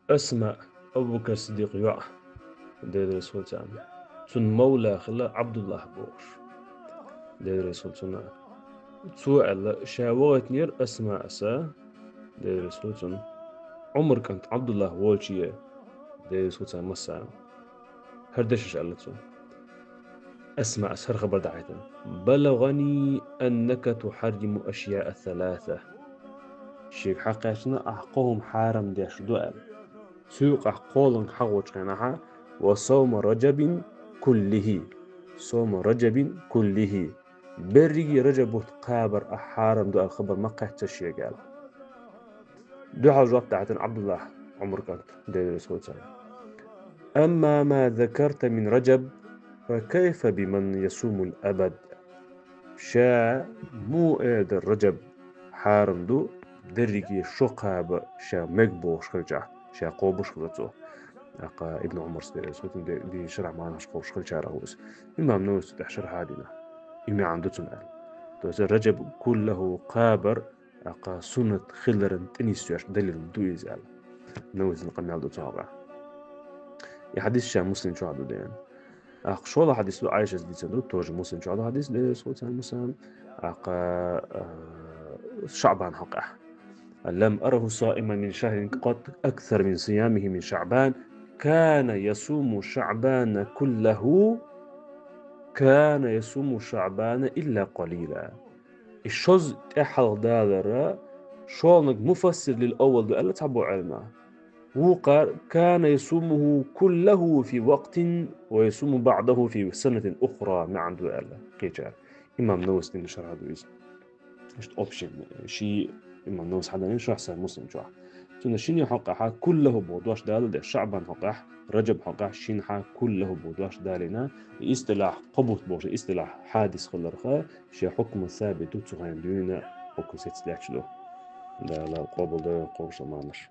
أسماء أبو بكر الصديق يوع دير سلطان تون مولا خلا عبد الله بوش دير سلطان سؤال شاوغت نير أسماء أسا دير سلطان عمر كانت عبد الله وولشية دير سلطان مسا هردش قالتو أسماء أسهر خبر دعيتن بلغني أنك تحرم أشياء ثلاثة شيخ حقيقتنا أحقهم حارم ديش دوال سوق أحقولن حقوش خيناها وصوم رجب كله صوم رجب كله بري رجب قابر أحارم دو الخبر ما قحت الشيء قال دو حاجات دعتن عبد الله عمر كانت دير سوتان أما ما ذكرت من رجب فكيف بمن يصوم الأبد شا مو إيد رجب حارم دو دريكي شقاب شا مقبوش خرجع شا قوبوش خرجتو أقا ابن عمر سدير سوتن دي شرع معنا شقوش خرجع رهوس إمام نوس تحشر هادنا إما عنده تنقل توز رجب كله قابر أقا سنة خلرن تنيسيوش دليل دو يزال نوز نقل نالدو تابع يا حديث شا مسلم شو عدو دين شو هذا حديث لو عايشة دي تندو توج مسلم شو هذا حديث دي سوتان مثلا شعبان حقه لم أره صائما من شهر قط أكثر من صيامه من شعبان كان يصوم شعبان كله كان يصوم شعبان إلا قليلا الشوز تحل دالرا شونك مفسر للأول ده ألا تعبوا علما وقال كان يصومه كله في وقت ويصوم بعضه في سنة أخرى ما عنده ألا كيجار إمام نووي نشر هذا اسم مش أوبشن شيء إمام نووي حدا نشرح سه مسلم شرح تنا شين حقها كله بودواش دال ده شعبا حقه رجب حقه شين حا كله بودواش دالنا اصطلاح قبض بوش اصطلاح حادث خلرخا شي حكم ثابت تغير دينا حكم ستلاش له لا لا قبل ده قوش مانش